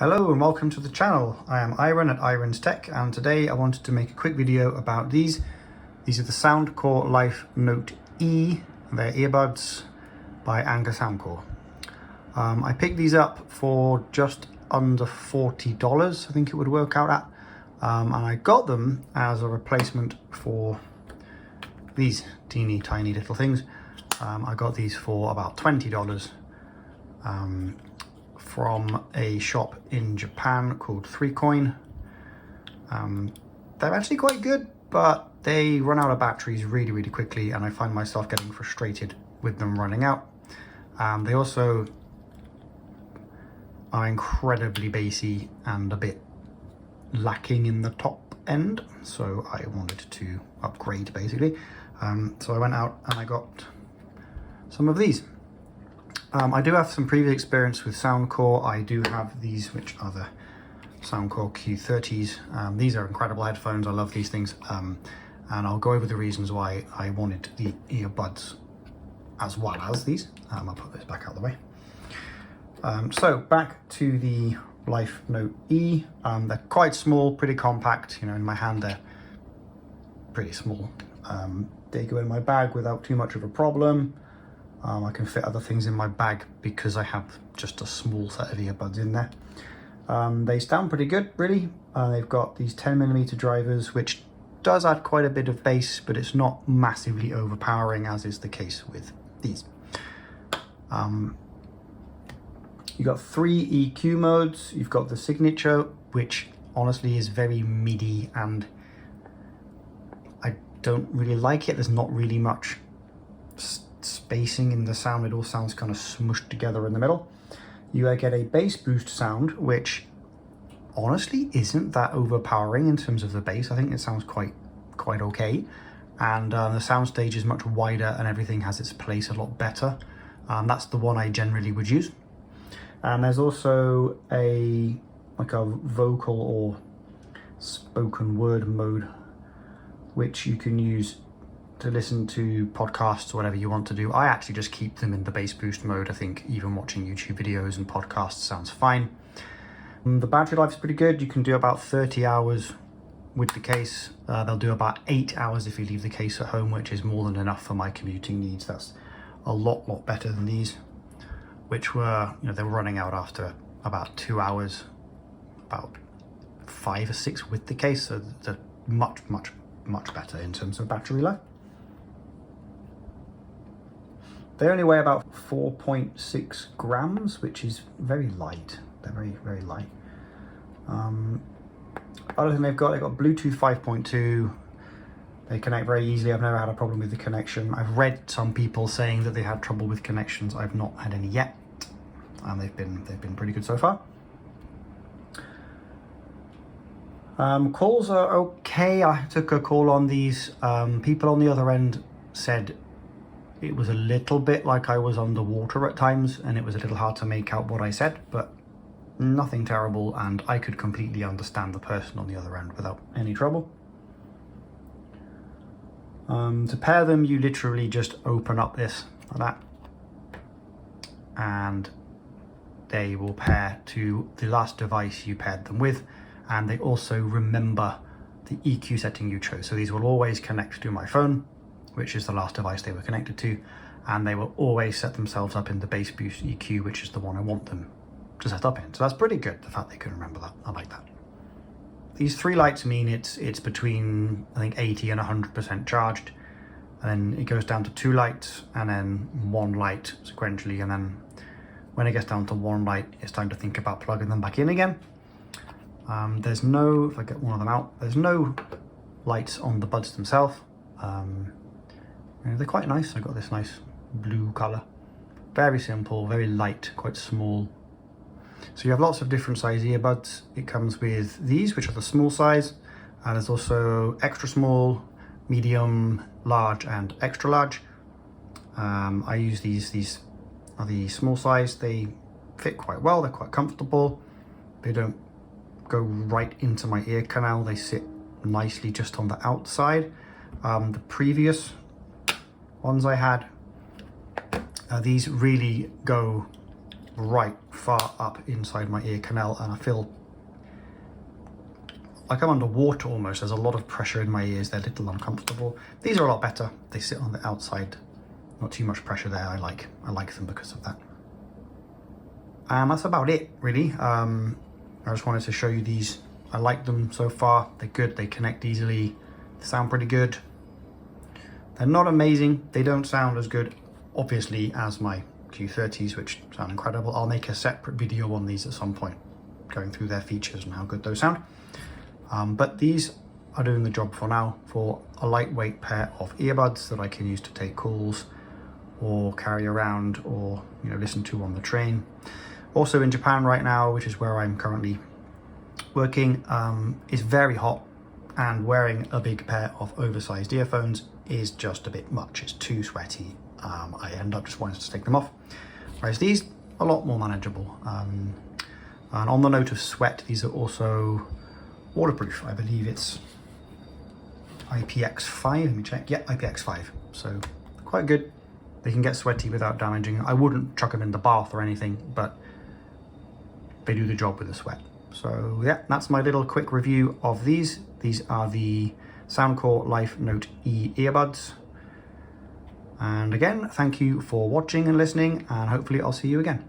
Hello and welcome to the channel. I am Iron at Iron's Tech, and today I wanted to make a quick video about these. These are the Soundcore Life Note E. They're earbuds by Soundcore. I picked these up for just under $40, I think it would work out at. And I got them as a replacement for these teeny tiny little things. I got these for about $20 from a shop in Japan called 3Coin. They're actually quite good, but they run out of batteries really quickly, and I find myself getting frustrated with them running out. They also are incredibly bassy and a bit lacking in the top end, so I wanted to upgrade basically. So I went out and I got some of these. I do have some previous experience with Soundcore. I do have these, which are the Soundcore Q30s. These are incredible headphones. I love these things. And I'll go over the reasons why I wanted the earbuds as well as these. I'll put this back out of the way. So back to the Life Note E. They're quite small, pretty compact. You know, in my hand they're pretty small. They go in my bag without too much of a problem. I can fit other things in my bag because I have just a small set of earbuds in there. They sound pretty good, really. They've got these 10mm drivers, which does add quite a bit of bass, but it's not massively overpowering, as is the case with these. You've got 3 EQ modes. You've got the signature, which honestly is very MIDI, and I don't really like it. There's not really much spacing in the sound. It all sounds kind of smushed together in the middle. You get a bass boost sound, which honestly isn't that overpowering in terms of the bass. I think it sounds quite okay, and the sound stage is much wider and everything has its place a lot better. That's the one I generally would use. And there's also a vocal or spoken word mode, which you can use to listen to podcasts or whatever you want to do. I actually just keep them in the bass boost mode. I think even watching YouTube videos and podcasts sounds fine. The battery life is pretty good. You can do about 30 hours with the case. They'll do about 8 hours if you leave the case at home, which is more than enough for my commuting needs. That's a lot better than these, which were, they were running out after about 2 hours, about 5 or 6 with the case. So they're much better in terms of battery life. They only weigh about 4.6 grams, which is very light. They're very light. Other thing they've got Bluetooth 5.2. They connect very easily. I've never had a problem with the connection. I've read some people saying that they had trouble with connections. I've not had any yet, and they've been pretty good so far. Calls are okay. I took a call on these. People on the other end said it was a little bit like I was underwater at times, and it was a little hard to make out what I said, but nothing terrible, and I could completely understand the person on the other end without any trouble. To pair them, you literally just open up this like that, and they will pair to the last device you paired them with, and they also remember the EQ setting you chose. So these will always connect to my phone, which is the last device they were connected to, and they will always set themselves up in the bass boost EQ, which is the one I want them to set up in. So that's pretty good, the fact they can remember that. I like that. These 3 lights mean it's between, I think, 80 and 100% charged, and then it goes down to 2 lights and then 1 light sequentially, and then when it gets down to 1 light, it's time to think about plugging them back in again. There's no, if I get one of them out, there's no lights on the buds themselves. They're quite nice. I got this nice blue color. Very simple, very light, quite small. So you have lots of different size earbuds. It comes with these, which are the small size, and there's also extra small, medium, large, and extra large. I use these are the small size. They fit quite well. They're quite comfortable. They don't go right into my ear canal. They sit nicely just on the outside. The previous ones I had, these really go right far up inside my ear canal, and I feel like I'm underwater almost. There's a lot of pressure in my ears. They're a little uncomfortable. These are a lot better. They sit on the outside. Not too much pressure there. I like them because of that. And that's about it, really. I just wanted to show you these. I like them so far. They're good. They connect easily. They sound pretty good. They're not amazing. They don't sound as good, obviously, as my Q30s, which sound incredible. I'll make a separate video on these at some point, going through their features and how good those sound. But these are doing the job for now for a lightweight pair of earbuds that I can use to take calls or carry around, or listen to on the train. Also in Japan right now, which is where I'm currently working, it's very hot, and wearing a big pair of oversized earphones is just a bit much. It's too sweaty. I end up just wanting to take them off. Whereas these, a lot more manageable. And on the note of sweat, these are also waterproof. I believe it's IPX5. Let me check. Yeah, IPX5. So quite good. They can get sweaty without damaging. I wouldn't chuck them in the bath or anything, but they do the job with the sweat. So yeah, that's my little quick review of these. These are the Soundcore Life Note E earbuds. And again, thank you for watching and listening, and hopefully I'll see you again.